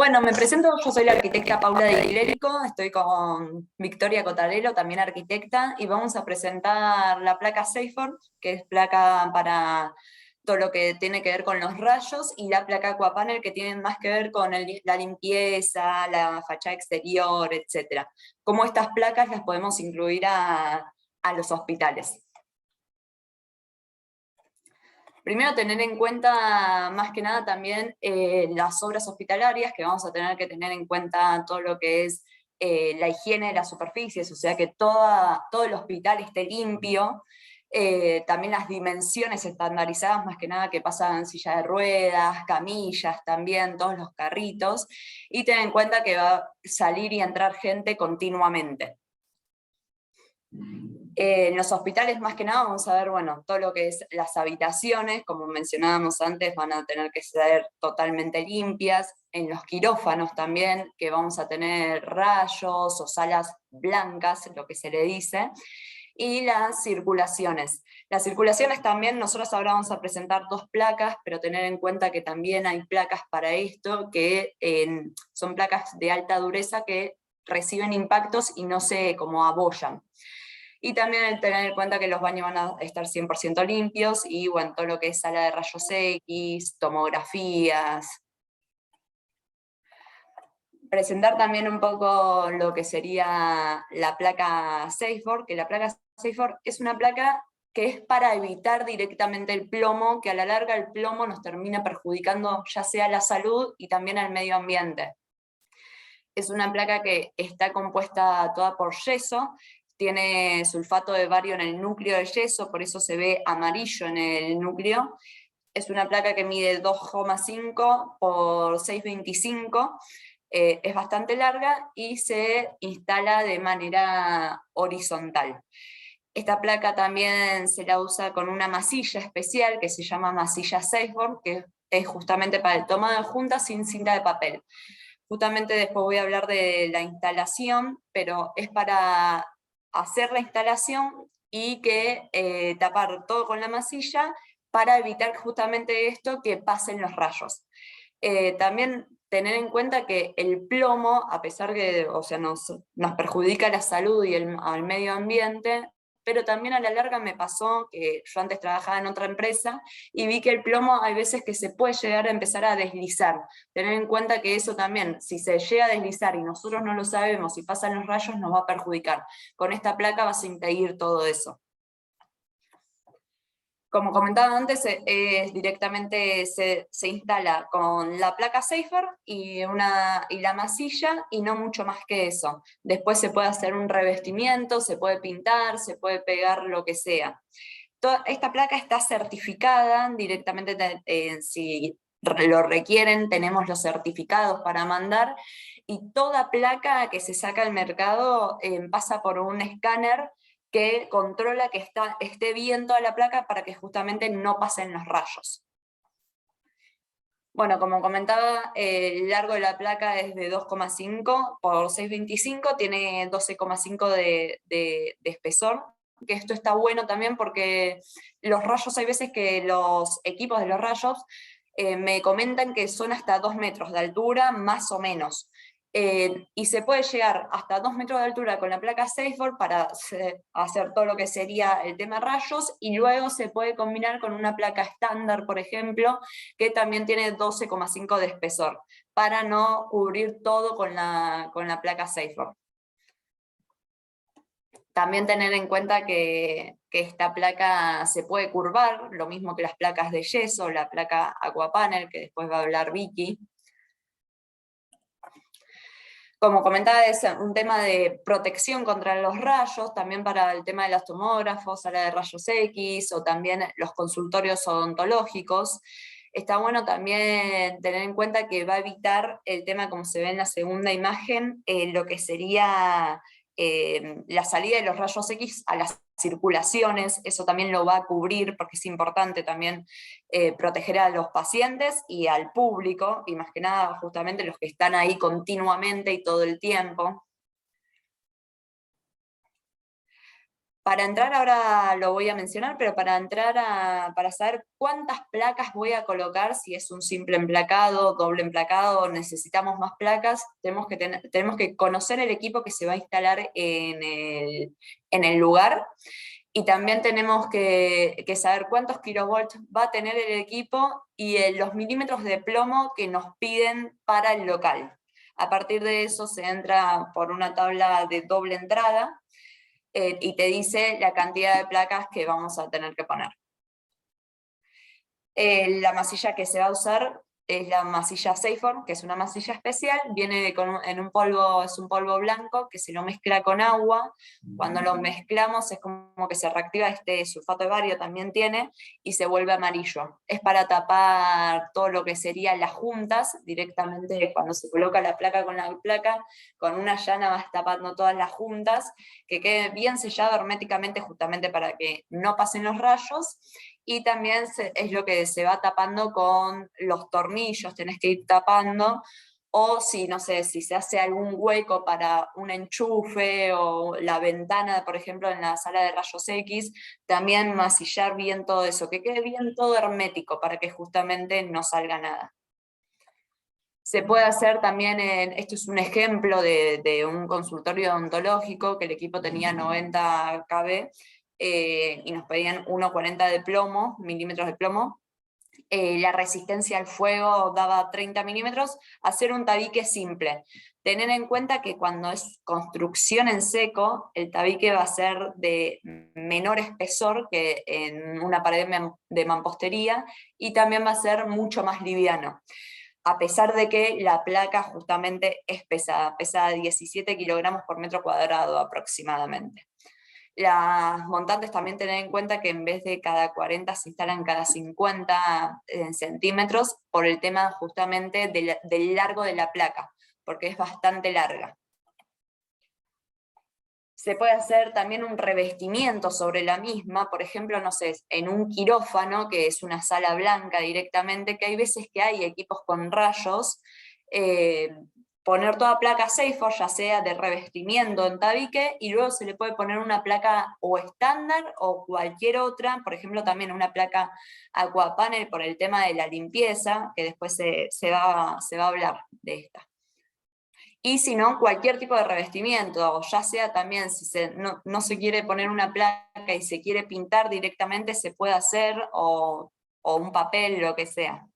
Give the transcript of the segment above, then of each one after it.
Bueno, me presento, yo soy la arquitecta Paula Di Clérico, estoy con Victoria Cotarelo, también arquitecta, y vamos a presentar la placa Safer, que es placa para todo lo que tiene que ver con los rayos, y la placa Aquapanel, que tienen más que ver con la limpieza, la fachada exterior, etc. Cómo estas placas las podemos incluir a los hospitales. Primero, tener en cuenta, más que nada, también las obras hospitalarias, que vamos a tener que tener en cuenta todo lo que es la higiene de las superficies, o sea, que todo el hospital esté limpio, también las dimensiones estandarizadas, más que nada, que pasan silla de ruedas, camillas también, todos los carritos, y tener en cuenta que va a salir y entrar gente continuamente. En los hospitales, más que nada, vamos a ver, bueno, todo lo que es las habitaciones, como mencionábamos antes, van a tener que ser totalmente limpias. En los quirófanos también, que vamos a tener rayos o salas blancas, lo que se le dice. Y las circulaciones. Las circulaciones también, nosotros ahora vamos a presentar 2 placas, pero tener en cuenta que también hay placas para esto, que son placas de alta dureza que reciben impactos y no se como abollan. Y también el tener en cuenta que los baños van a estar 100% limpios, y bueno, todo lo que es sala de rayos X, tomografías. Presentar también un poco lo que sería la placa SafeBoard, que la placa SafeBoard es una placa que es para evitar directamente el plomo, que a la larga el plomo nos termina perjudicando ya sea la salud y también al medio ambiente. Es una placa que está compuesta toda por yeso, tiene sulfato de bario en el núcleo del yeso, por eso se ve amarillo en el núcleo. Es una placa que mide 2,5 por 6,25, es bastante larga y se instala de manera horizontal. Esta placa también se la usa con una masilla especial que se llama masilla SafeBoard, que es justamente para el tomado de juntas sin cinta de papel. Justamente después voy a hablar de la instalación, pero es para hacer la instalación y que tapar todo con la masilla para evitar justamente esto, que pasen los rayos. También tener en cuenta que el plomo, a pesar que nos perjudica la salud y al medio ambiente, pero también a la larga me pasó que yo antes trabajaba en otra empresa y vi que el plomo hay veces que se puede llegar a empezar a deslizar. Tener en cuenta que eso también, si se llega a deslizar y nosotros no lo sabemos y pasan los rayos, nos va a perjudicar. Con esta placa vas a impedir todo eso. Como comentaba antes, directamente se instala con la placa Safer y la masilla, y no mucho más que eso. Después se puede hacer un revestimiento, se puede pintar, se puede pegar lo que sea. Esta placa está certificada directamente, si lo requieren, tenemos los certificados para mandar, y toda placa que se saca al mercado pasa por un escáner que controla que esté bien toda la placa para que justamente no pasen los rayos. Bueno, como comentaba, el largo de la placa es de 2,5 por 6,25, tiene 12,5 de espesor, que esto está bueno también porque los rayos, hay veces que los equipos de los rayos me comentan que son hasta 2 metros de altura, más o menos. Y se puede llegar hasta 2 metros de altura con la placa SafeBoard para hacer todo lo que sería el tema rayos, y luego se puede combinar con una placa estándar, por ejemplo, que también tiene 12,5 de espesor, para no cubrir todo con la placa SafeBoard. También tener en cuenta que esta placa se puede curvar, lo mismo que las placas de yeso, la placa Aquapanel, que después va a hablar Vicky. Como comentaba, es un tema de protección contra los rayos, también para el tema de los tomógrafos, sala de rayos X, o también los consultorios odontológicos. Está bueno también tener en cuenta que va a evitar el tema, como se ve en la segunda imagen, lo que sería la salida de los rayos X a las circulaciones. Eso también lo va a cubrir, porque es importante también proteger a los pacientes y al público, y más que nada justamente los que están ahí continuamente y todo el tiempo. Para entrar, ahora lo voy a mencionar, pero para entrar para saber cuántas placas voy a colocar, si es un simple emplacado, doble emplacado, necesitamos más placas, tenemos que conocer el equipo que se va a instalar en el lugar, y también tenemos que saber cuántos kilovolts va a tener el equipo y los milímetros de plomo que nos piden para el local. A partir de eso se entra por una tabla de doble entrada, y te dice la cantidad de placas que vamos a tener que poner. La masilla que se va a usar es la masilla Safor, que es una masilla especial, viene en un polvo, es un polvo blanco que se lo mezcla con agua. Cuando lo mezclamos es como que se reactiva, este sulfato de bario también tiene, y se vuelve amarillo. Es para tapar todo lo que serían las juntas, directamente cuando se coloca la placa, con una llana vas tapando todas las juntas, que quede bien sellado herméticamente, justamente para que no pasen los rayos. Y también es lo que se va tapando con los tornillos, tenés que ir tapando, o si, no sé, si se hace algún hueco para un enchufe, o la ventana, por ejemplo, en la sala de rayos X, también masillar bien todo eso, que quede bien todo hermético, para que justamente no salga nada. Se puede hacer también, esto es un ejemplo de un consultorio odontológico, que el equipo tenía 90 kb, y nos pedían 1,40 de plomo, milímetros de plomo. La resistencia al fuego daba 30 milímetros, hacer un tabique simple. Tener en cuenta que cuando es construcción en seco, el tabique va a ser de menor espesor que en una pared de mampostería, y también va a ser mucho más liviano, a pesar de que la placa justamente es pesada, pesa 17 kilogramos por metro cuadrado aproximadamente. Las montantes también tener en cuenta que en vez de cada 40 se instalan cada 50 centímetros, por el tema justamente del largo de la placa, porque es bastante larga. Se puede hacer también un revestimiento sobre la misma, por ejemplo, no sé, en un quirófano, que es una sala blanca directamente, que hay veces que hay equipos con rayos, poner toda placa Safor, ya sea de revestimiento en tabique, y luego se le puede poner una placa o estándar o cualquier otra, por ejemplo también una placa Aquapanel por el tema de la limpieza, que después se va a hablar de esta. Y si no, cualquier tipo de revestimiento, ya sea también si no se quiere poner una placa y se quiere pintar directamente, se puede hacer, o un papel, lo que sea.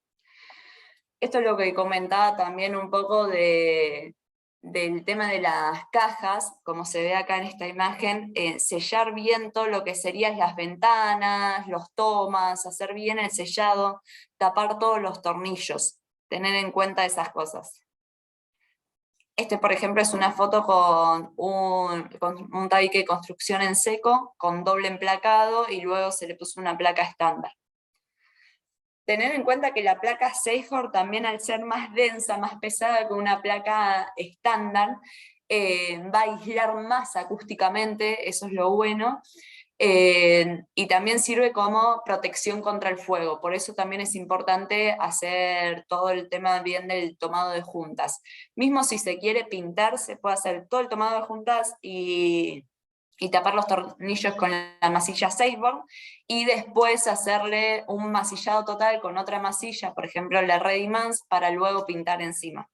Esto es lo que comentaba también un poco del tema de las cajas, como se ve acá en esta imagen, sellar bien todo lo que serían las ventanas, los tomas, hacer bien el sellado, tapar todos los tornillos, tener en cuenta esas cosas. Este, por ejemplo, es una foto con un tabique de construcción en seco, con doble emplacado, y luego se le puso una placa estándar. Tener en cuenta que la placa Safor también, al ser más densa, más pesada que una placa estándar, va a aislar más acústicamente, eso es lo bueno, y también sirve como protección contra el fuego. Por eso también es importante hacer todo el tema bien del tomado de juntas. Mismo si se quiere pintar, se puede hacer todo el tomado de juntas y tapar los tornillos con la masilla Safor, y después hacerle un masillado total con otra masilla, por ejemplo la Ready-Mans, para luego pintar encima.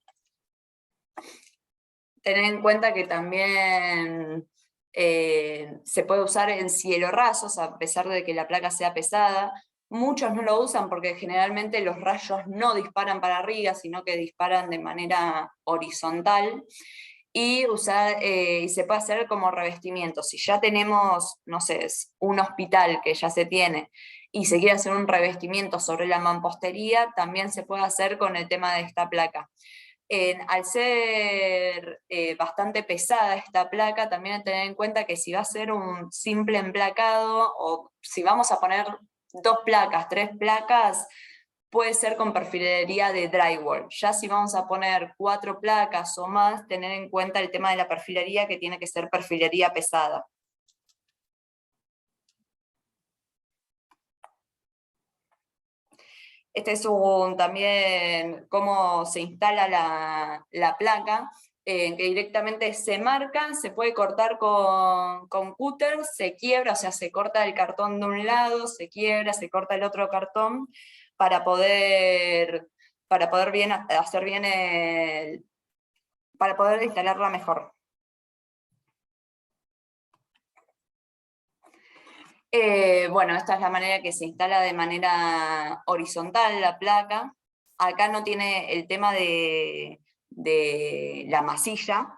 Tener en cuenta que también se puede usar en cielo rasos, a pesar de que la placa sea pesada. Muchos no lo usan porque generalmente los rayos no disparan para arriba, sino que disparan de manera horizontal. Y se puede hacer como revestimiento. Si ya tenemos, no sé, un hospital que ya se tiene, y se quiere hacer un revestimiento sobre la mampostería, también se puede hacer con el tema de esta placa. Al ser bastante pesada esta placa, también hay que tener en cuenta que si va a ser un simple emplacado, o si vamos a poner 2 placas, 3 placas, puede ser con perfilería de drywall. Ya si vamos a poner 4 placas o más, tener en cuenta el tema de la perfilería, que tiene que ser perfilería pesada. Este es también cómo se instala la placa. que directamente se marcan, se puede cortar con cúter, se quiebra, o sea, se corta el cartón de un lado, se quiebra, se corta el otro cartón, para poder bien, hacer bien para poder instalarla mejor. Bueno, esta es la manera que se instala de manera horizontal la placa. Acá no tiene el tema de la masilla.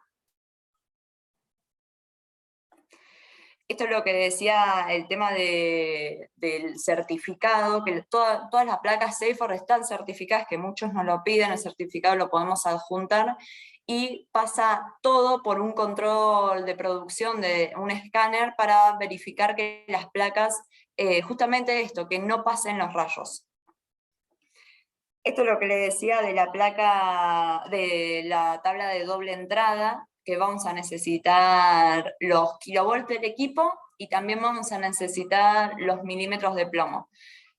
Esto es lo que decía el tema del certificado, que todas las placas Safer están certificadas, que muchos no lo piden, el certificado lo podemos adjuntar, y pasa todo por un control de producción de un escáner para verificar que las placas, justamente esto, que no pasen los rayos. Esto es lo que le decía de la placa, de la tabla de doble entrada, que vamos a necesitar los kilovolts del equipo y también vamos a necesitar los milímetros de plomo.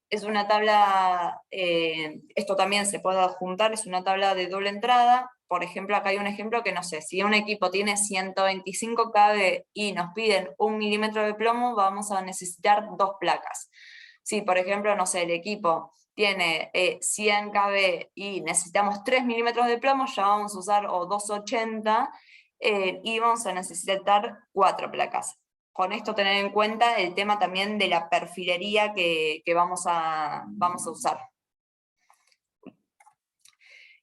Es una tabla, esto también se puede adjuntar, es una tabla de doble entrada. Por ejemplo, acá hay un ejemplo que no sé, si un equipo tiene 125 kV y nos piden 1 milímetro de plomo, vamos a necesitar 2 placas. Si, por ejemplo, no sé, el equipo tiene 100 kV y necesitamos 3 milímetros de plomo, ya vamos a usar o 280 y vamos a necesitar 4 placas. Con esto tener en cuenta el tema también de la perfilería que vamos a usar.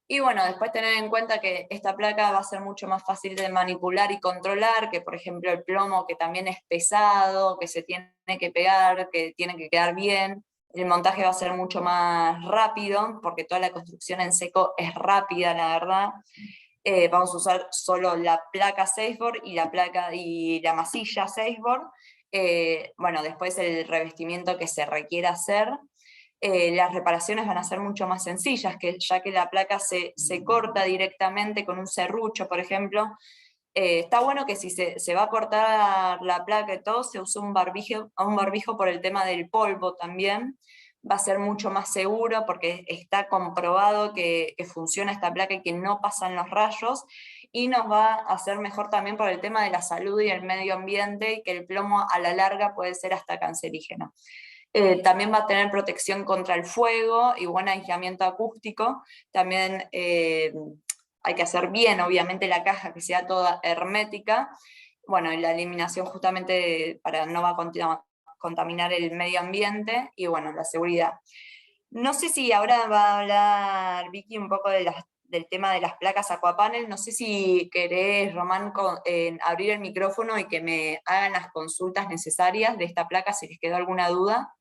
Y bueno, después tener en cuenta que esta placa va a ser mucho más fácil de manipular y controlar, que por ejemplo el plomo, que también es pesado, que se tiene que pegar, que tiene que quedar bien. El montaje va a ser mucho más rápido, porque toda la construcción en seco es rápida, la verdad. Vamos a usar solo la placa Safeboard y la masilla Safeboard. Bueno, después el revestimiento que se requiera hacer. Las reparaciones van a ser mucho más sencillas, ya que la placa se corta directamente con un serrucho, por ejemplo. Está bueno que si se va a cortar la placa y todo, se use un barbijo por el tema del polvo también. Va a ser mucho más seguro porque está comprobado que funciona esta placa y que no pasan los rayos, y nos va a hacer mejor también por el tema de la salud y el medio ambiente, y que el plomo a la larga puede ser hasta cancerígeno. También va a tener protección contra el fuego y buen aislamiento acústico. También hay que hacer bien, obviamente, la caja, que sea toda hermética. Bueno, y la eliminación justamente para no va a contaminar el medio ambiente, y bueno, la seguridad. No sé si ahora va a hablar Vicky un poco del tema de las placas Aquapanel. No sé si querés, Román, abrir el micrófono y que me hagan las consultas necesarias de esta placa, si les quedó alguna duda.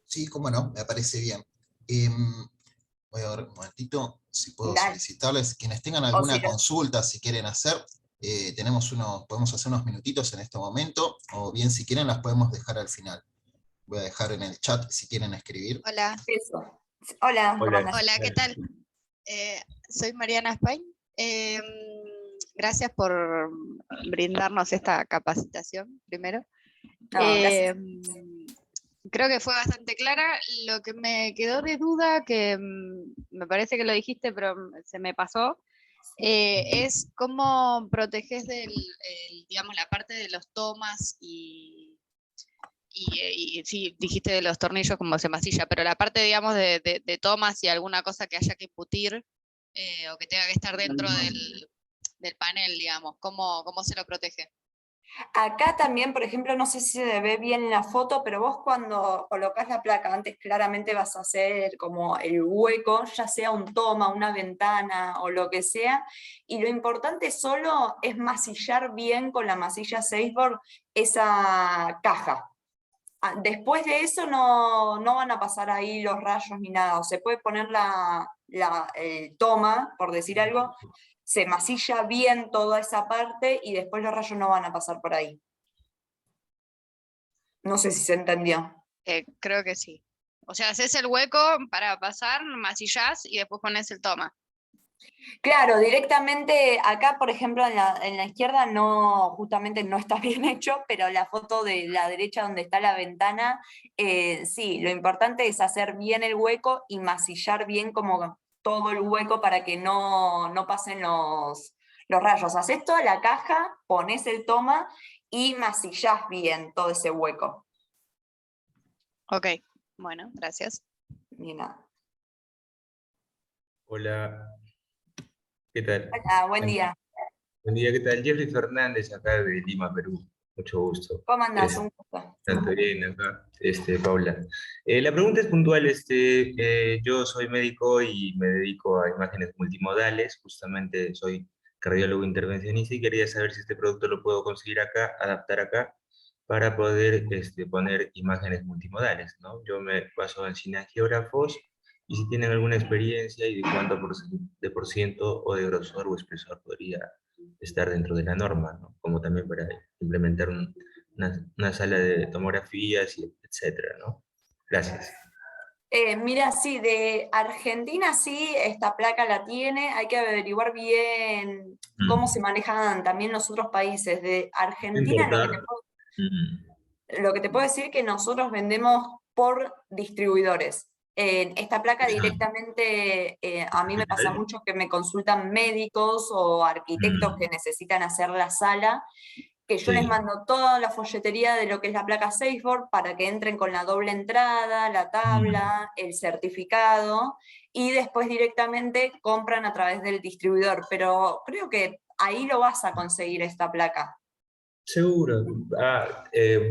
Sí, cómo no, me parece bien. Voy a ver un momentito si puedo Dale. solicitarles. Quienes tengan O si alguna consulta, si quieren hacer, podemos hacer unos minutitos en este momento, o bien si quieren las podemos dejar al final. Voy a dejar en el chat si quieren escribir. Hola. Eso. Hola, ¿cómo Hola. andás? Hola, ¿qué tal? Soy Mariana Spain. Gracias por brindarnos esta capacitación, primero. No, gracias. Creo que fue bastante clara. Lo que me quedó de duda, que me parece que lo dijiste, pero se me pasó, es cómo proteges digamos, la parte de los tomas y sí, dijiste de los tornillos como se masilla, pero la parte, digamos, de tomas y alguna cosa que haya que embutir o que tenga que estar dentro del panel, digamos, ¿cómo se lo protege? Acá también, por ejemplo, no sé si se ve bien en la foto, pero vos cuando colocás la placa, antes claramente vas a hacer como el hueco, ya sea un toma, una ventana o lo que sea, y lo importante solo es masillar bien con la masilla Safeboard esa caja. Después de eso no van a pasar ahí los rayos ni nada. Se puede poner el toma, por decir algo, se masilla bien toda esa parte y después los rayos no van a pasar por ahí. No sé si se entendió. Creo que sí. O sea, haces el hueco para pasar, masillás y después pones el toma. Claro, directamente acá, por ejemplo, en la izquierda justamente no está bien hecho, pero la foto de la derecha donde está la ventana, sí, lo importante es hacer bien el hueco y masillar bien como todo el hueco para que no pasen los rayos. Haces toda la caja, pones el toma y masillás bien todo ese hueco. Ok, bueno, gracias. Y nada. Hola, ¿qué tal? Hola, buen día. Buen día, ¿qué tal? Jeffrey Fernández, acá de Lima, Perú. Mucho gusto. ¿Cómo andás? Un gusto. Tanto bien acá, Paula. La pregunta es puntual, yo soy médico y me dedico a imágenes multimodales, justamente soy cardiólogo intervencionista y quería saber si este producto lo puedo conseguir acá, adaptar acá, para poder poner imágenes multimodales, ¿no? Yo me baso en cineangiógrafos y si tienen alguna experiencia y de cuánto de por ciento o de grosor o espesor podría estar dentro de la norma, ¿no? Como también para implementar una sala de tomografías, y etcétera, ¿no? Gracias. Mira, sí, de Argentina sí, esta placa la tiene, hay que averiguar bien cómo se manejan también los otros países. De Argentina Importar. lo que te puedo decir es que nosotros vendemos por distribuidores. Esta placa directamente, a mí me pasa mucho que me consultan médicos o arquitectos que necesitan hacer la sala, que yo les mando toda la folletería de lo que es la placa SafeBoard para que entren con la doble entrada, la tabla, el certificado, y después directamente compran a través del distribuidor. Pero creo que ahí lo vas a conseguir esta placa. Seguro.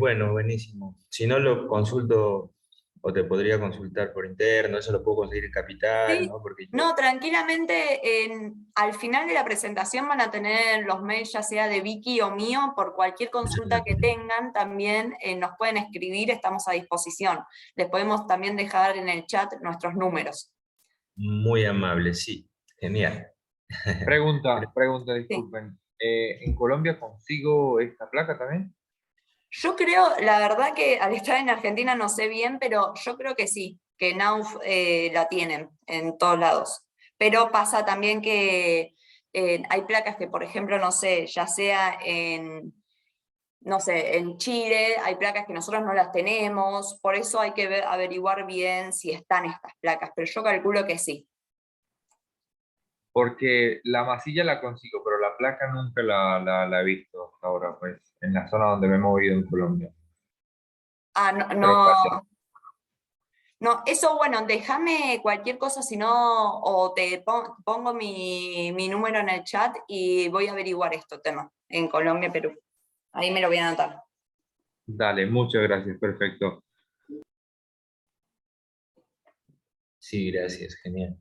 Bueno, buenísimo. Si no lo consulto, o te podría consultar por interno, eso lo puedo conseguir en Capital, Sí, ¿no? Porque yo... no, tranquilamente, al final de la presentación van a tener los mails, ya sea de Vicky o mío, por cualquier consulta que tengan, también nos pueden escribir, estamos a disposición. Les podemos también dejar en el chat nuestros números. Muy amable, sí. Genial. Pregunta, Sí. disculpen. ¿En Colombia consigo esta placa también? Yo creo, la verdad que al estar en Argentina no sé bien, pero yo creo que sí, que Nauf la tienen en todos lados. Pero pasa también que hay placas que, por ejemplo, no sé, ya sea no sé, en Chile, hay placas que nosotros no las tenemos, por eso hay que averiguar bien si están estas placas, pero yo calculo que sí. Porque la masilla la consigo, pero la placa nunca la he visto hasta ahora, pues, en la zona donde me he movido en Colombia. Ah, no, Pero gracias. no, eso bueno, déjame cualquier cosa, si no, o te pongo mi número en el chat y voy a averiguar esto tema en Colombia, Perú. Ahí me lo voy a anotar. Dale, muchas gracias, perfecto. Sí, gracias, genial.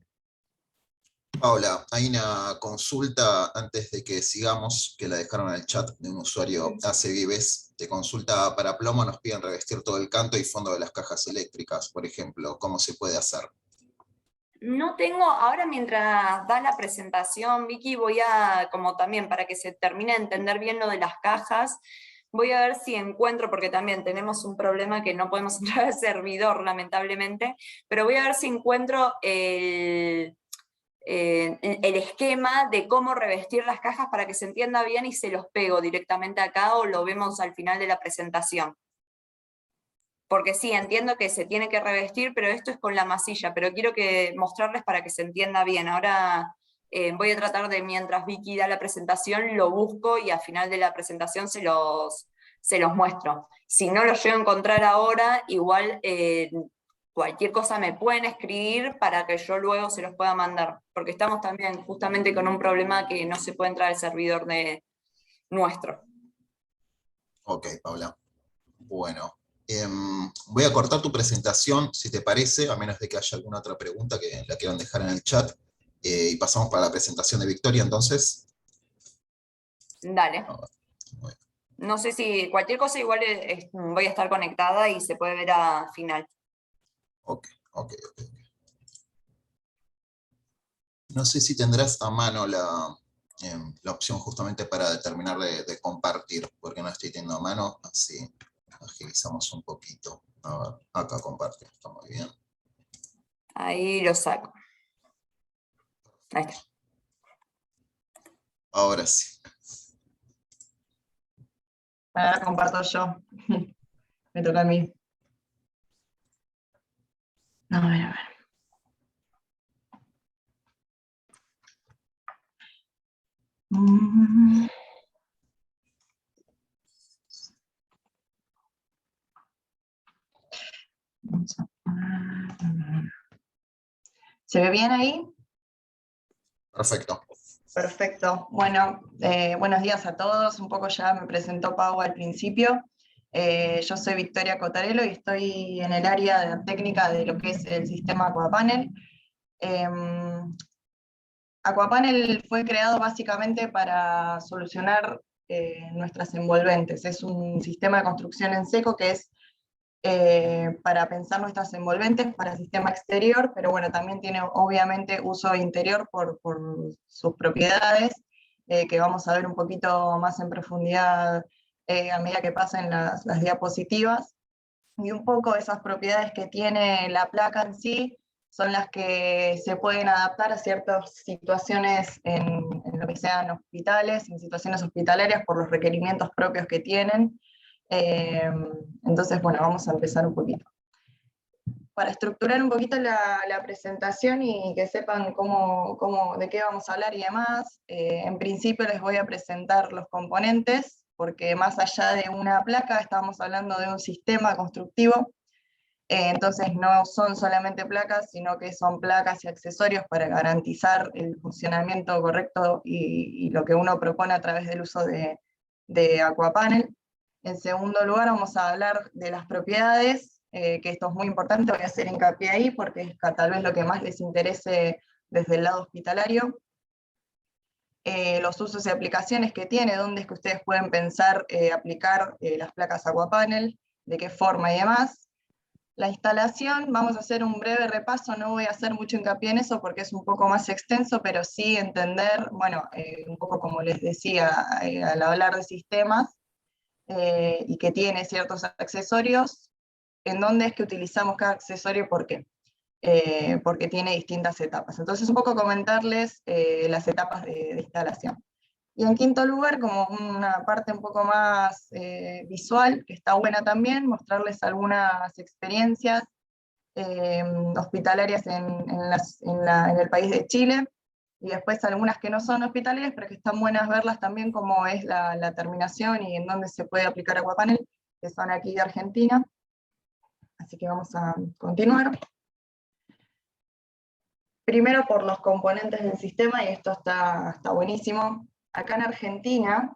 Paula, hay una consulta antes de que sigamos, que la dejaron en el chat de un usuario AC Vives. De consulta para plomo nos piden revestir todo el canto y fondo de las cajas eléctricas, por ejemplo. ¿Cómo se puede hacer? No tengo, ahora mientras da la presentación, Vicky, voy a, como también para que se termine de entender bien lo de las cajas, voy a ver si encuentro, porque también tenemos un problema que no podemos entrar al servidor, lamentablemente, pero voy a ver si encuentro el esquema de cómo revestir las cajas para que se entienda bien y se los pego directamente acá o lo vemos al final de la presentación. Porque sí, entiendo que se tiene que revestir, pero esto es con la masilla, pero quiero mostrarles para que se entienda bien. Ahora voy a tratar de, mientras Vicky da la presentación, lo busco y al final de la presentación se los muestro. Si no los llego a encontrar ahora, igual cualquier cosa me pueden escribir para que yo luego se los pueda mandar, porque estamos también justamente con un problema que no se puede entrar al servidor nuestro. Ok, Paula. Bueno. Voy a cortar tu presentación, si te parece, a menos de que haya alguna otra pregunta que la quieran dejar en el chat. Y pasamos para la presentación de Victoria, entonces. Dale. Bueno. No sé si cualquier cosa igual voy a estar conectada y se puede ver a final. Ok. No sé si tendrás a mano la opción justamente para terminar de compartir, porque no estoy teniendo a mano, así agilizamos un poquito. A ver, acá comparte, está muy bien. Ahí lo saco. Ahí está. Ahora sí. Ahora comparto yo. Me toca a mí. A ver. Mm. Vamos a poner- ¿Se ve bien ahí? Perfecto. Perfecto. Bueno, buenos días a todos. Un poco ya me presentó Pau al principio. Yo soy Victoria Cotarello y estoy en el área de la técnica de lo que es el sistema Aquapanel. Aquapanel fue creado básicamente para solucionar nuestras envolventes. Es un sistema de construcción en seco que es para pensar nuestras envolventes para sistema exterior, pero bueno, también tiene obviamente uso interior por sus propiedades, que vamos a ver un poquito más en profundidad a medida que pasen las diapositivas. Y un poco esas propiedades que tiene la placa en sí son las que se pueden adaptar a ciertas situaciones en lo que sean hospitales, en situaciones hospitalarias por los requerimientos propios que tienen. Entonces, bueno, vamos a empezar un poquito. Para estructurar un poquito la presentación y que sepan de qué vamos a hablar y demás, en principio les voy a presentar los componentes, porque más allá de una placa estamos hablando de un sistema constructivo, entonces no son solamente placas, sino que son placas y accesorios para garantizar el funcionamiento correcto y lo que uno propone a través del uso de Aquapanel. En segundo lugar vamos a hablar de las propiedades, que esto es muy importante, voy a hacer hincapié ahí porque es tal vez lo que más les interese desde el lado hospitalario. Los usos y aplicaciones que tiene, dónde es que ustedes pueden pensar aplicar las placas Aquapanel, de qué forma y demás. La instalación, vamos a hacer un breve repaso, no voy a hacer mucho hincapié en eso porque es un poco más extenso, pero sí entender, bueno, un poco como les decía al hablar de sistemas, y que tiene ciertos accesorios, en dónde es que utilizamos cada accesorio y por qué. Porque tiene distintas etapas. Entonces un poco comentarles las etapas de instalación. Y en quinto lugar, como una parte un poco más visual, que está buena también, mostrarles algunas experiencias hospitalarias en el país de Chile, y después algunas que no son hospitalarias, pero que están buenas verlas también cómo es la terminación y en dónde se puede aplicar Aquapanel, que son aquí de Argentina. Así que vamos a continuar. Primero por los componentes del sistema, y esto está buenísimo. Acá en Argentina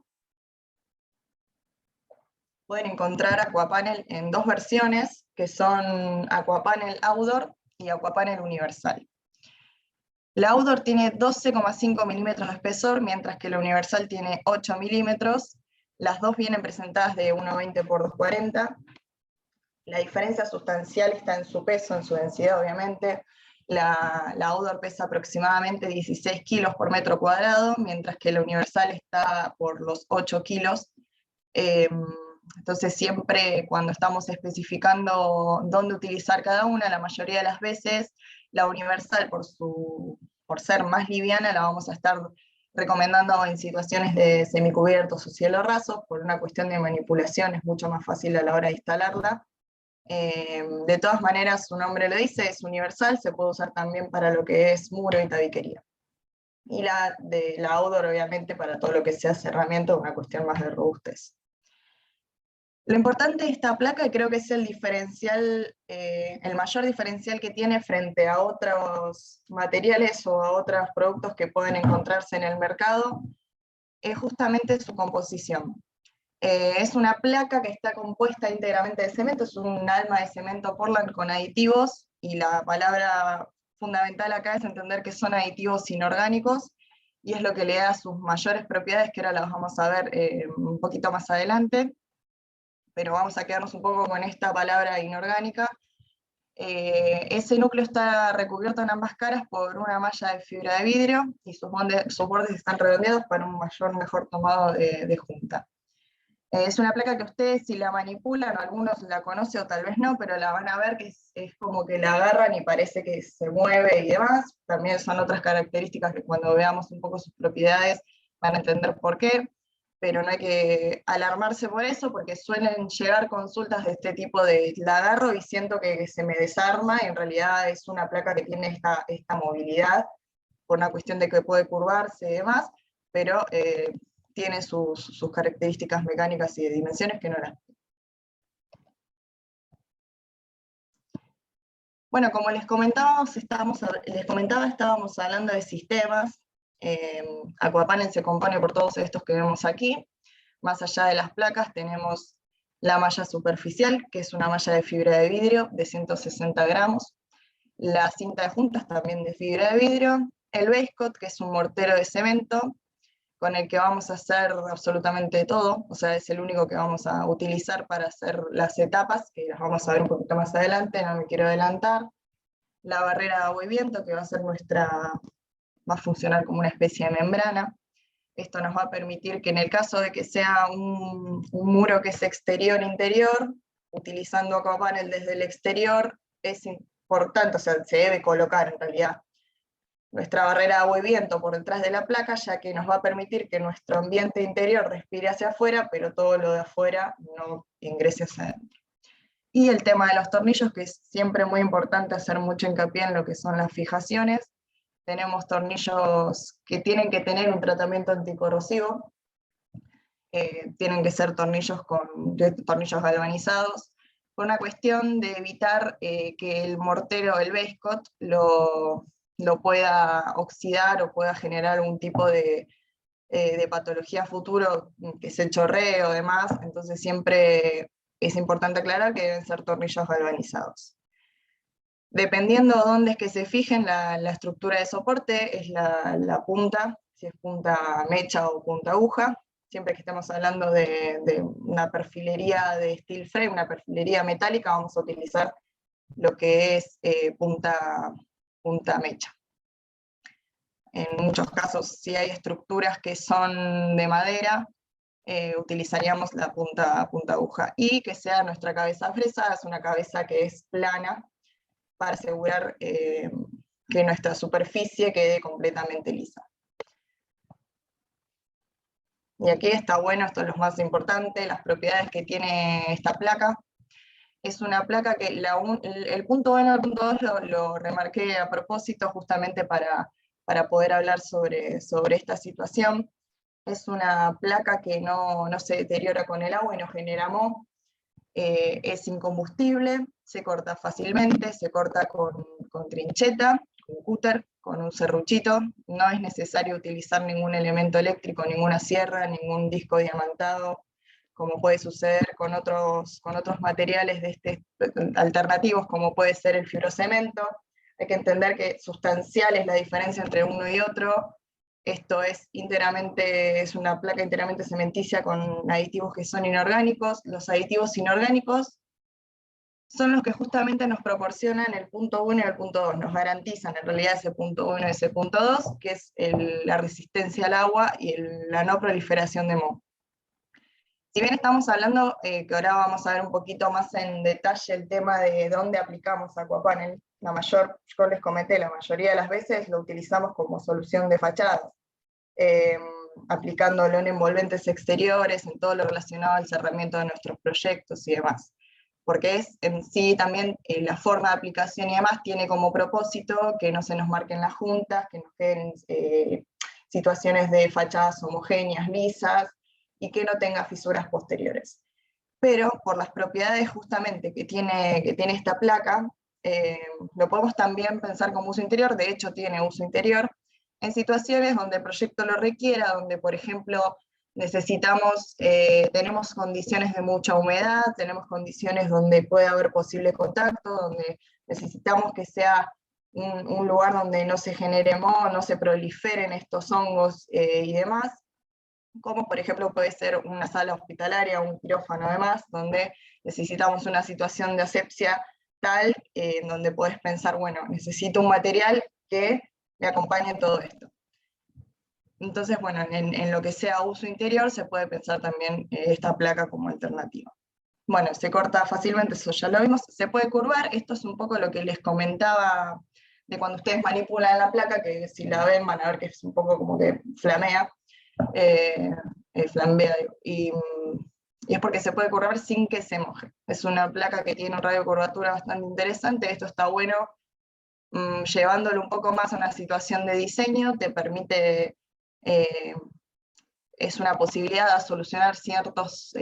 pueden encontrar Aquapanel en dos versiones, que son Aquapanel Outdoor y Aquapanel Universal. La Outdoor tiene 12,5 milímetros de espesor, mientras que la Universal tiene 8 milímetros. Las dos vienen presentadas de 1,20 por 2,40. La diferencia sustancial está en su peso, en su densidad, obviamente. La Outdoor pesa aproximadamente 16 kilos por metro cuadrado, mientras que la Universal está por los 8 kilos. Entonces siempre cuando estamos especificando dónde utilizar cada una, la mayoría de las veces, la Universal por ser más liviana la vamos a estar recomendando en situaciones de semicubiertos o cielo raso, por una cuestión de manipulación es mucho más fácil a la hora de instalarla. De todas maneras, su nombre lo dice, es universal, se puede usar también para lo que es muro y tabiquería. Y la Outdoor obviamente para todo lo que sea cerramiento, una cuestión más de robustez. Lo importante de esta placa, y creo que es el diferencial, el mayor diferencial que tiene frente a otros materiales o a otros productos que pueden encontrarse en el mercado, es justamente su composición. Es una placa que está compuesta íntegramente de cemento, es un alma de cemento Portland con aditivos, y la palabra fundamental acá es entender que son aditivos inorgánicos, y es lo que le da sus mayores propiedades, que ahora las vamos a ver un poquito más adelante, pero vamos a quedarnos un poco con esta palabra inorgánica. Ese núcleo está recubierto en ambas caras por una malla de fibra de vidrio, y sus bordes están redondeados para un mejor tomado de junta. Es una placa que ustedes si la manipulan, algunos la conocen o tal vez no, pero la van a ver que es como que la agarran y parece que se mueve y demás. También son otras características que cuando veamos un poco sus propiedades van a entender por qué, pero no hay que alarmarse por eso, porque suelen llegar consultas de este tipo de la agarro y siento que se me desarma, y en realidad es una placa que tiene esta movilidad, por una cuestión de que puede curvarse y demás. pero tiene sus características mecánicas y de dimensiones que no las... Bueno, como les comentaba, estábamos hablando de sistemas. Aquapanel se compone por todos estos que vemos aquí. Más allá de las placas tenemos la malla superficial, que es una malla de fibra de vidrio de 160 gramos. La cinta de juntas también de fibra de vidrio. El base coat, que es un mortero de cemento, con el que vamos a hacer absolutamente todo, o sea, es el único que vamos a utilizar para hacer las etapas, que las vamos a ver un poquito más adelante, no me quiero adelantar. La barrera de agua y viento, que va a funcionar como una especie de membrana. Esto nos va a permitir que en el caso de que sea un muro que es exterior-interior, utilizando Aquapanel desde el exterior, es importante, o sea, se debe colocar en realidad nuestra barrera de agua y viento por detrás de la placa, ya que nos va a permitir que nuestro ambiente interior respire hacia afuera, pero todo lo de afuera no ingrese hacia adentro. Y el tema de los tornillos, que es siempre muy importante hacer mucho hincapié en lo que son las fijaciones. Tenemos tornillos que tienen que tener un tratamiento anticorrosivo, tienen que ser tornillos galvanizados, por una cuestión de evitar que el mortero, el base coat, lo pueda oxidar o pueda generar algún tipo de patología futuro, que se chorree o demás, entonces siempre es importante aclarar que deben ser tornillos galvanizados. Dependiendo de dónde es que se fijen la estructura de soporte, es la punta, si es punta mecha o punta aguja, siempre que estemos hablando de una perfilería de steel frame, una perfilería metálica, vamos a utilizar lo que es punta mecha. En muchos casos, si hay estructuras que son de madera, utilizaríamos la punta aguja. Y que sea nuestra cabeza fresa, es una cabeza que es plana, para asegurar que nuestra superficie quede completamente lisa. Y aquí está bueno, esto es lo más importante, las propiedades que tiene esta placa. Es una placa que el punto 1 y el punto 2 lo remarqué a propósito justamente para poder hablar sobre esta situación. Es una placa que no se deteriora con el agua y no genera moho. Es incombustible, se corta fácilmente, se corta con trincheta, con cúter, con un serruchito. No es necesario utilizar ningún elemento eléctrico, ninguna sierra, ningún disco diamantado, como puede suceder con otros materiales alternativos, como puede ser el fibrocemento. Hay que entender que sustancial es la diferencia entre uno y otro. Esto es una placa enteramente cementicia con aditivos que son inorgánicos. Los aditivos inorgánicos son los que justamente nos proporcionan el punto 1 y el punto 2, nos garantizan en realidad ese punto 1 y ese punto 2, que es la resistencia al agua y la no proliferación de moho. Si bien estamos hablando, que ahora vamos a ver un poquito más en detalle el tema de dónde aplicamos Aquapanel, yo les comenté, la mayoría de las veces lo utilizamos como solución de fachadas, aplicándolo en envolventes exteriores, en todo lo relacionado al cerramiento de nuestros proyectos y demás. Porque es en sí también la forma de aplicación y demás tiene como propósito que no se nos marquen las juntas, que nos queden situaciones de fachadas homogéneas, lisas, y que no tenga fisuras posteriores. Pero por las propiedades justamente que tiene esta placa, lo podemos también pensar como uso interior, de hecho tiene uso interior, en situaciones donde el proyecto lo requiera, donde por ejemplo tenemos condiciones de mucha humedad, tenemos condiciones donde puede haber posible contacto, donde necesitamos que sea un lugar donde no se genere moho, no se proliferen estos hongos y demás, como por ejemplo puede ser una sala hospitalaria, un quirófano además, donde necesitamos una situación de asepsia tal, en donde podés pensar, bueno, necesito un material que me acompañe en todo esto. Entonces, bueno, en lo que sea uso interior se puede pensar también esta placa como alternativa. Bueno, se corta fácilmente, eso ya lo vimos, se puede curvar, esto es un poco lo que les comentaba de cuando ustedes manipulan la placa, que si la ven van a ver que es un poco como que flamea, flambea, y es porque se puede curvar sin que se moje. Es una placa que tiene un radio de curvatura bastante interesante, esto está bueno, llevándolo un poco más a una situación de diseño, te permite es una posibilidad de solucionar ciertos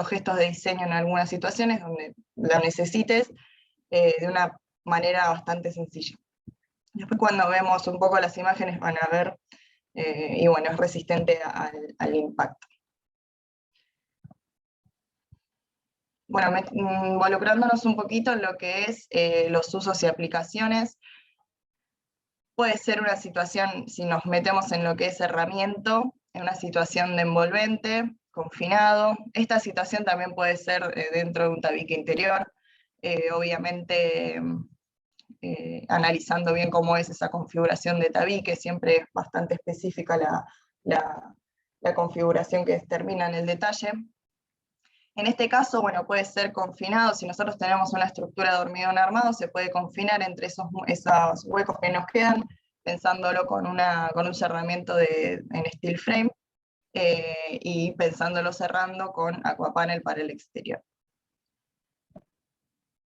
gestos de diseño en algunas situaciones donde lo necesites de una manera bastante sencilla. Después cuando vemos un poco las imágenes van a ver, y bueno, es resistente al impacto. Bueno, involucrándonos un poquito en lo que es los usos y aplicaciones, puede ser una situación, si nos metemos en lo que es herramiento, en una situación de envolvente, confinado. Esta situación también puede ser dentro de un tabique interior, obviamente analizando bien cómo es esa configuración de tabique, siempre es bastante específica la configuración que determina en el detalle. En este caso, bueno, puede ser confinado, si nosotros tenemos una estructura de hormigón armado, se puede confinar entre esos huecos que nos quedan, pensándolo con un cerramiento en steel frame, y pensándolo cerrando con aquapanel para el exterior.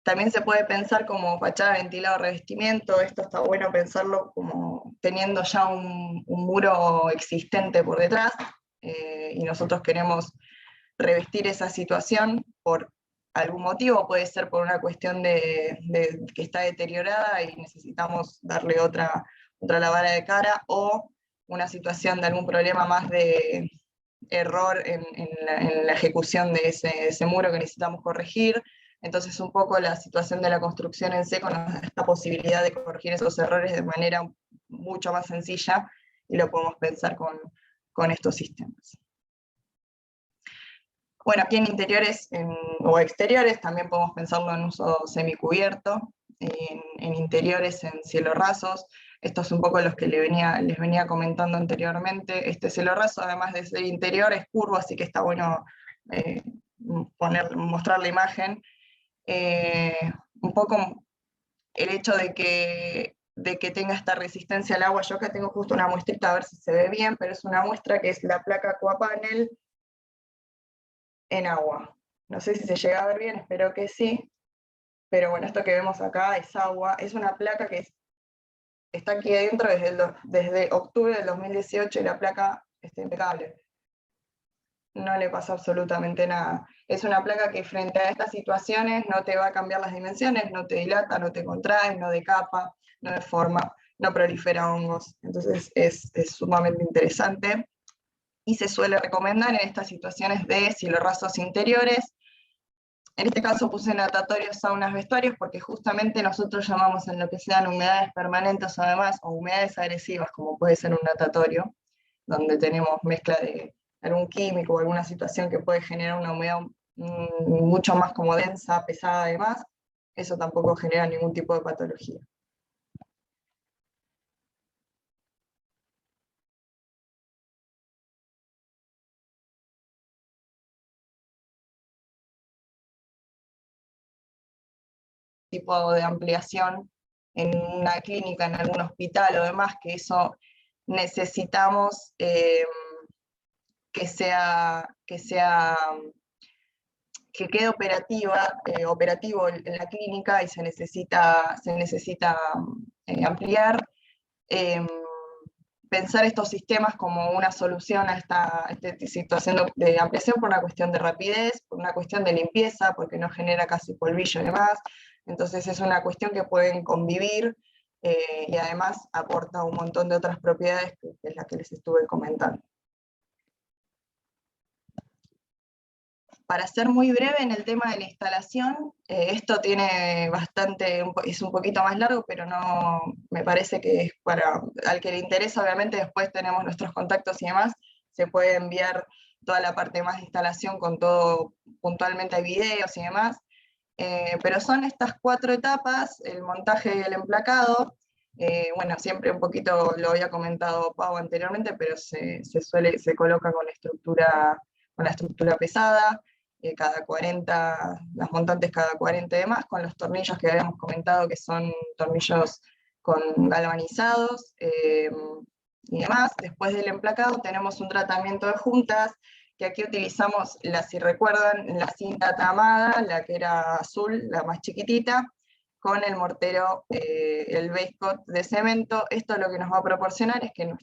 También se puede pensar como fachada, ventilado, revestimiento. Esto está bueno pensarlo como teniendo ya un muro existente por detrás, y nosotros queremos revestir esa situación por algún motivo, puede ser por una cuestión de que está deteriorada y necesitamos darle otra lavada de cara, o una situación de algún problema más de error en la ejecución de ese muro que necesitamos corregir. Entonces un poco la situación de la construcción en seco nos da esta posibilidad de corregir esos errores de manera mucho más sencilla, y lo podemos pensar con estos sistemas. Bueno, aquí en interiores o exteriores también podemos pensarlo en uso semicubierto, en interiores en cielo rasos. Esto es un poco los que les venía comentando anteriormente. Este cielo raso, además de ser interior, es curvo, así que está bueno mostrar la imagen. Un poco el hecho de que tenga esta resistencia al agua. Yo acá tengo justo una muestrita, a ver si se ve bien, pero es una muestra que es la placa Aquapanel en agua. No sé si se llega a ver bien, espero que sí, pero bueno, esto que vemos acá es agua. Es una placa que está aquí adentro desde octubre del 2018 y la placa está impecable. No le pasa absolutamente nada. Es una placa que frente a estas situaciones no te va a cambiar las dimensiones, no te dilata, no te contrae, no decapa, no deforma, no prolifera hongos. Entonces es sumamente interesante. Y se suele recomendar en estas situaciones de cielo rasos interiores. En este caso puse natatorios, saunas, vestuarios, porque justamente nosotros llamamos en lo que sean humedades permanentes además, o humedades agresivas, como puede ser un natatorio, donde tenemos mezcla de algún químico o alguna situación que puede generar una humedad mucho más como densa, pesada además. Eso tampoco genera ningún tipo de patología. Tipo de ampliación en una clínica, en algún hospital o demás, que eso necesitamos que quede operativo en la clínica, y se necesita ampliar. Pensar estos sistemas como una solución a esta situación de ampliación por una cuestión de rapidez, por una cuestión de limpieza, porque no genera casi polvillo y demás. Entonces es una cuestión que pueden convivir, y además aporta un montón de otras propiedades que es la que les estuve comentando. Para ser muy breve en el tema de la instalación, esto tiene es un poquito más largo, pero no me parece que es al que le interesa. Obviamente después tenemos nuestros contactos y demás, se puede enviar toda la parte más de instalación con todo, puntualmente hay videos y demás, pero son estas 4 etapas: el montaje y el emplacado. Bueno, siempre un poquito lo había comentado Pau anteriormente, pero se coloca con la estructura pesada, cada 40, las montantes cada 40 y demás, con los tornillos que habíamos comentado, que son tornillos galvanizados y demás. Después del emplacado tenemos un tratamiento de juntas, que aquí utilizamos, si recuerdan, la cinta tamada, la que era azul, la más chiquitita, con el mortero, el base coat de cemento. Esto lo que nos va a proporcionar es que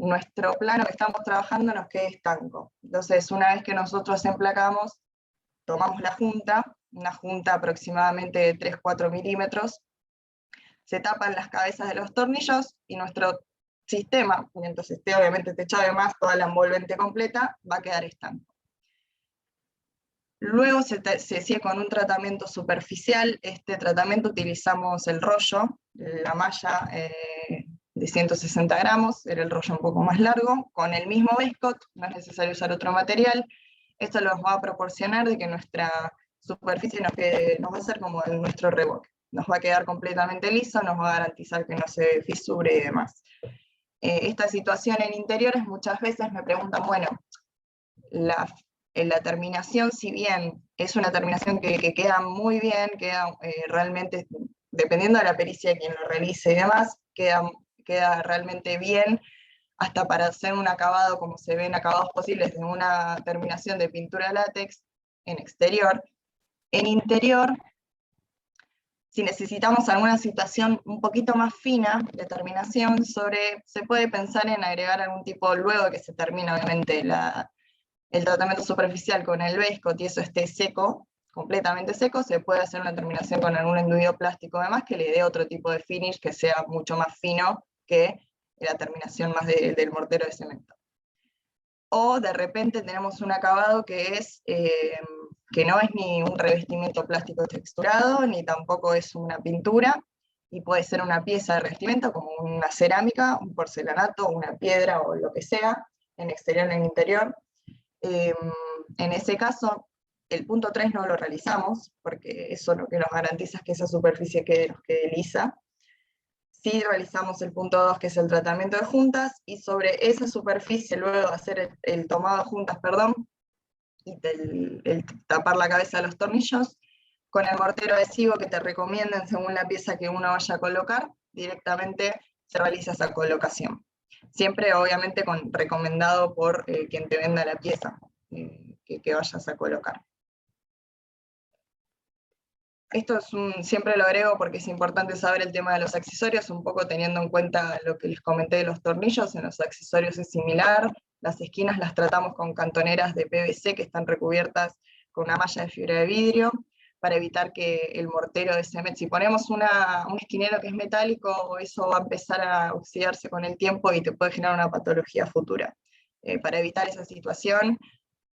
nuestro plano que estamos trabajando nos quede estanco. Entonces, una vez que nosotros emplacamos, tomamos la junta, una junta aproximadamente de 3-4 milímetros, se tapan las cabezas de los tornillos y nuestro sistema, mientras esté obviamente techado de más, toda la envolvente completa, va a quedar estanco. Luego se sigue con un tratamiento superficial. Este tratamiento utilizamos el rollo, la malla de 160 gramos, era el rollo un poco más largo, con el mismo Base-Coat, no es necesario usar otro material. Esto nos va a proporcionar de que nuestra superficie nos va a hacer como nuestro reboque. Nos va a quedar completamente liso, nos va a garantizar que no se fisure y demás. Esta situación en interiores muchas veces me preguntan, bueno, la terminación, si bien es una terminación que queda muy bien, queda realmente, dependiendo de la pericia de quien lo realice y demás, queda realmente bien, hasta para hacer un acabado como se ven acabados posibles de una terminación de pintura látex en exterior. En interior, si necesitamos alguna situación un poquito más fina de terminación, se puede pensar en agregar algún tipo, luego que se termina obviamente el tratamiento superficial con el Base-Coat y eso esté seco, completamente seco, se puede hacer una terminación con algún enduido plástico además que le dé otro tipo de finish que sea mucho más fino que la terminación más del mortero de cemento. O de repente tenemos un acabado que no es ni un revestimiento plástico texturado, ni tampoco es una pintura, y puede ser una pieza de revestimiento como una cerámica, un porcelanato, una piedra o lo que sea, en exterior o en interior. En ese caso, el punto 3 no lo realizamos, porque eso lo que nos garantiza es que esa superficie nos quede lisa. Sí realizamos el punto 2, que es el tratamiento de juntas, y sobre esa superficie, luego de hacer el tomado de juntas, y el tapar la cabeza de los tornillos, con el mortero adhesivo que te recomienden según la pieza que uno vaya a colocar, directamente se realiza esa colocación. Siempre obviamente recomendado por quien te venda la pieza que vayas a colocar. Esto siempre lo agrego porque es importante saber el tema de los accesorios, un poco teniendo en cuenta lo que les comenté de los tornillos. En los accesorios es similar, las esquinas las tratamos con cantoneras de PVC que están recubiertas con una malla de fibra de vidrio, para evitar que el mortero de cemento, si ponemos un esquinero que es metálico, eso va a empezar a oxidarse con el tiempo y te puede generar una patología futura. Para evitar esa situación,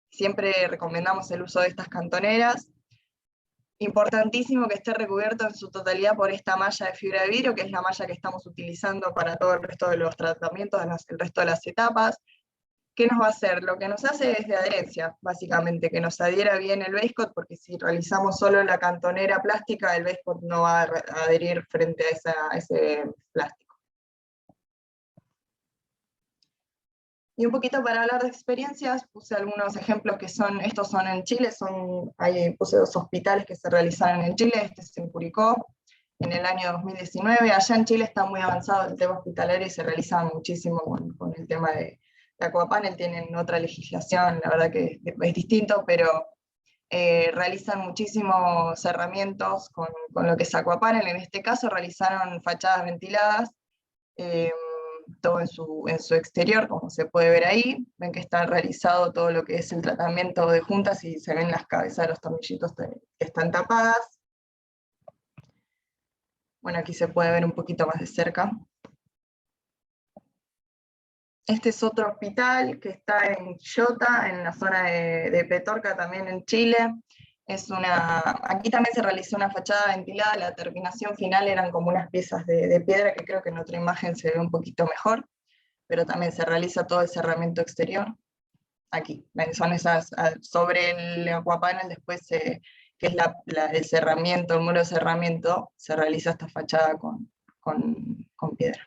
siempre recomendamos el uso de estas cantoneras. Importantísimo que esté recubierto en su totalidad por esta malla de fibra de vidrio, que es la malla que estamos utilizando para todo el resto de los tratamientos, el resto de las etapas. ¿Qué nos va a hacer? Lo que nos hace es de adherencia, básicamente, que nos adhiera bien el Base-Coat, porque si realizamos solo la cantonera plástica, el Base-Coat no va a adherir frente a ese plástico. Y un poquito para hablar de experiencias, puse algunos ejemplos que estos son en Chile, puse 2 hospitales que se realizaron en Chile, este es en Curicó, en el año 2019. Allá en Chile está muy avanzado el tema hospitalario y se realiza muchísimo con el tema de Aquapanel, tienen otra legislación, la verdad que es distinto, pero realizan muchísimos cerramientos con lo que es Aquapanel. En este caso realizaron fachadas ventiladas, todo en su exterior, como se puede ver ahí. Ven que está realizado todo lo que es el tratamiento de juntas y se ven las cabezas de los tornillitos que están tapadas. Bueno, aquí se puede ver un poquito más de cerca. Este es otro hospital que está en Quillota, en la zona de Petorca, también en Chile. Aquí también se realizó una fachada ventilada, la terminación final eran como unas piezas de piedra, que creo que en otra imagen se ve un poquito mejor, pero también se realiza todo el cerramiento exterior. Aquí, son esas, sobre el Aquapanel después, que es el cerramiento, el muro de cerramiento, se realiza esta fachada con piedra.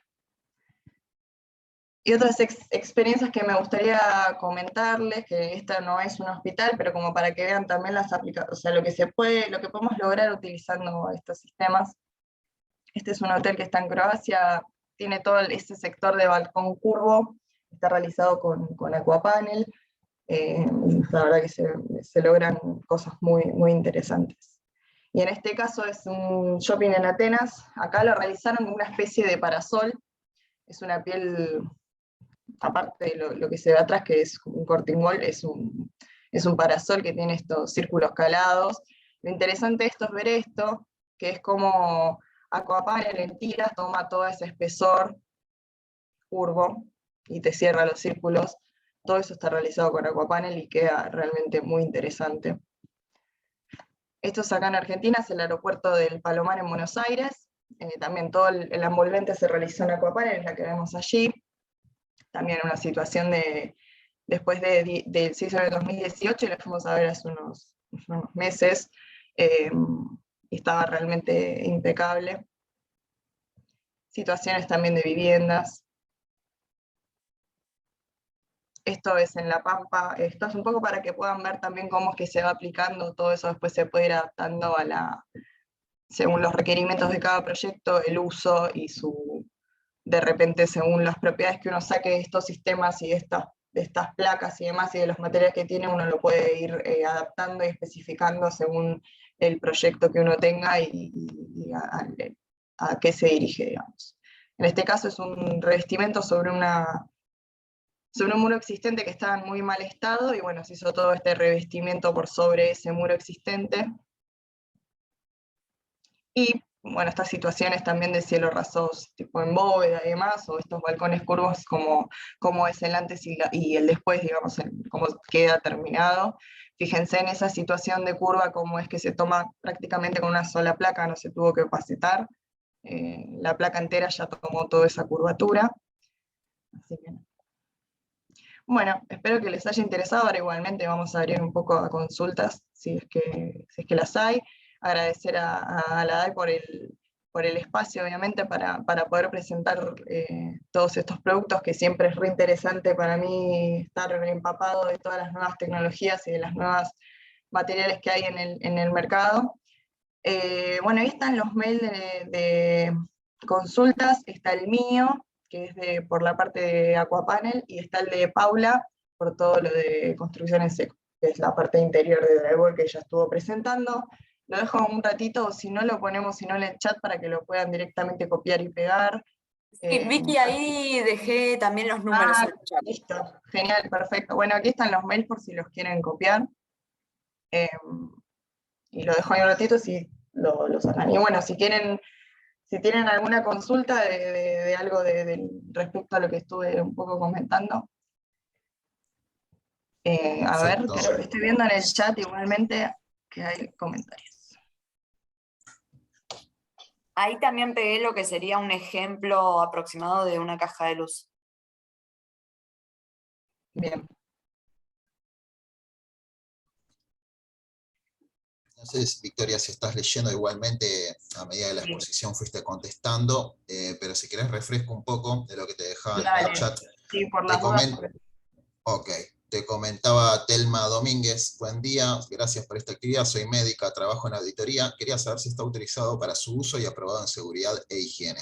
Y otras experiencias que me gustaría comentarles, que esta no es un hospital, pero como para que vean también las aplicaciones, o sea, lo que podemos lograr utilizando estos sistemas. Este es un hotel que está en Croacia, tiene todo ese sector de balcón curvo, está realizado con Aquapanel, la verdad que se logran cosas muy, muy interesantes. Y en este caso es un shopping en Atenas, acá lo realizaron con una especie de parasol, es una piel aparte de lo que se ve atrás, que es un cortingol, es un parasol que tiene estos círculos calados. Lo interesante de esto es ver esto, que es como Aquapanel en tiras toma todo ese espesor curvo y te cierra los círculos. Todo eso está realizado con Aquapanel y queda realmente muy interesante. Esto es acá en Argentina, es el aeropuerto del Palomar en Buenos Aires. También todo el envolvente se realizó en Aquapanel, es la que vemos allí. También una situación después se hizo en el 2018 y lo fuimos a ver hace unos meses. Y estaba realmente impecable. Situaciones también de viviendas. Esto es en La Pampa, esto es un poco para que puedan ver también cómo es que se va aplicando, todo eso después se puede ir adaptando según los requerimientos de cada proyecto, el uso y de repente según las propiedades que uno saque de estos sistemas y de estas placas y demás y de los materiales que tiene, uno lo puede ir adaptando y especificando según el proyecto que uno tenga y a qué se dirige, digamos. En este caso es un revestimiento sobre un muro existente que estaba en muy mal estado, y bueno, se hizo todo este revestimiento por sobre ese muro existente. Y bueno, estas situaciones también de cielo rasos tipo en bóveda y demás, o estos balcones curvos como es el antes y el después, digamos, cómo queda terminado. Fíjense en esa situación de curva, cómo es que se toma prácticamente con una sola placa, no se tuvo que opacetar. La placa entera ya tomó toda esa curvatura. Así que bueno, espero que les haya interesado. Ahora igualmente vamos a abrir un poco a consultas, si es que las hay. Agradecer a la DAI por el espacio, obviamente, para poder presentar todos estos productos, que siempre es re interesante para mí estar empapado de todas las nuevas tecnologías y de las nuevas materiales que hay en el mercado. Bueno, ahí están los mails de consultas, está el mío, que es por la parte de Aquapanel, y está el de Paula, por todo lo de construcción en seco, que es la parte interior de drywall que ella estuvo presentando. Lo dejo un ratito, o si no lo ponemos, si no en el chat, para que lo puedan directamente copiar y pegar. Sí, Vicky, ahí dejé también los números en el chat. Listo, genial, perfecto. Bueno, aquí están los mails por si los quieren copiar. Y lo dejo ahí un ratito si lo sacan. Y bueno, si tienen alguna consulta de algo respecto a lo que estuve un poco comentando. A ver, estoy viendo en el chat igualmente que hay comentarios. Ahí también pegué lo que sería un ejemplo aproximado de una caja de luz. Bien. No sé, Victoria, si estás leyendo igualmente, a medida de la exposición fuiste contestando, pero si querés refresco un poco de lo que te dejaban en el chat. Sí, por las dudas. Ok, te comentaba Telma Domínguez, buen día, gracias por esta actividad, soy médica, trabajo en auditoría, quería saber si está autorizado para su uso y aprobado en seguridad e higiene.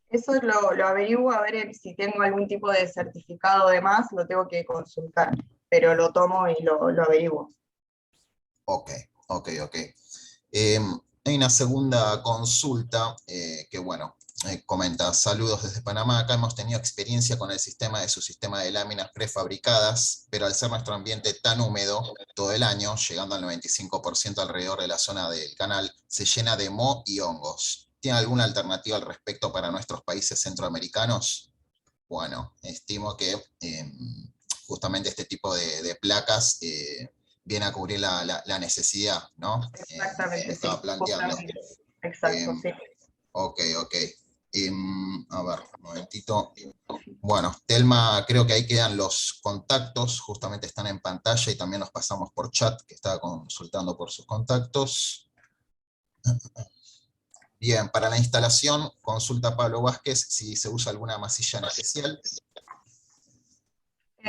Eso lo averiguo, a ver si tengo algún tipo de certificado de más, lo tengo que consultar, pero lo tomo y lo averiguo. Ok. Hay una segunda consulta que, bueno, comenta, saludos desde Panamá, acá hemos tenido experiencia con el sistema de su sistema de láminas prefabricadas, pero al ser nuestro ambiente tan húmedo todo el año, llegando al 95% alrededor de la zona del canal, se llena de moho y hongos. ¿Tiene alguna alternativa al respecto para nuestros países centroamericanos? Bueno, estimo que justamente este tipo de placas viene a cubrir la necesidad, ¿no? Exactamente, Que estaba planteando. Exacto, sí. Ok. A ver, un momentito. Bueno, Telma, creo que ahí quedan los contactos, justamente están en pantalla y también los pasamos por chat, que estaba consultando por sus contactos. Bien, para la instalación, consulta Pablo Vázquez si se usa alguna masilla en especial.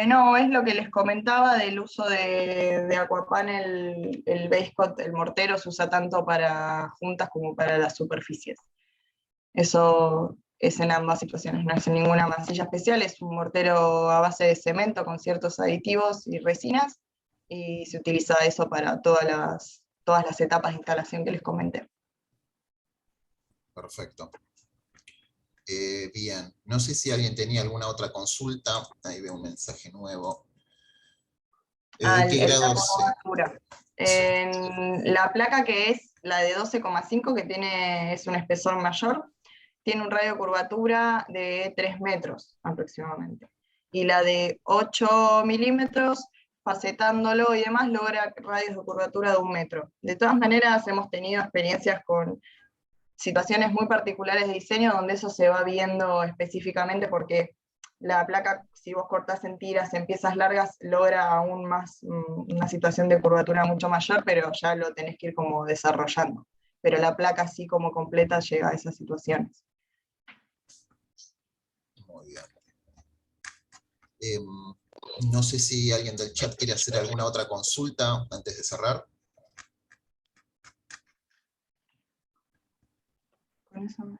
No, es lo que les comentaba del uso de Aquapanel, el base coat, el mortero se usa tanto para juntas como para las superficies. Eso es en ambas situaciones, no es en ninguna masilla especial, es un mortero a base de cemento con ciertos aditivos y resinas, y se utiliza eso para todas las etapas de instalación que les comenté. Perfecto. Bien, no sé si alguien tenía alguna otra consulta. Ahí veo un mensaje nuevo. ¿Qué El grado rango de curvatura. En la placa que es la de 12,5, que es un espesor mayor, tiene un radio de curvatura de 3 metros aproximadamente. Y la de 8 milímetros, facetándolo y demás, logra radios de curvatura de 1 metro. De todas maneras, hemos tenido experiencias con situaciones muy particulares de diseño donde eso se va viendo específicamente, porque la placa, si vos cortás en tiras, en piezas largas, logra aún más una situación de curvatura mucho mayor, pero ya lo tenés que ir como desarrollando. Pero la placa así como completa llega a esas situaciones. Muy bien. No sé si alguien del chat quiere hacer alguna otra consulta antes de cerrar. Con eso no.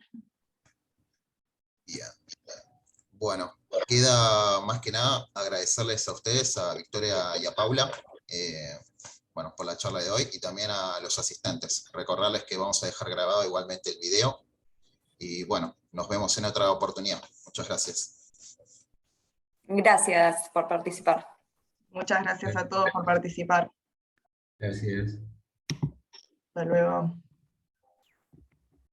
Bien. Bueno, queda más que nada agradecerles a ustedes, a Victoria y a Paula, bueno, por la charla de hoy, y también a los asistentes. Recordarles que vamos a dejar grabado igualmente el video, y bueno, nos vemos en otra oportunidad. Muchas gracias. Gracias por participar. Muchas gracias a todos por participar. Gracias. Hasta luego.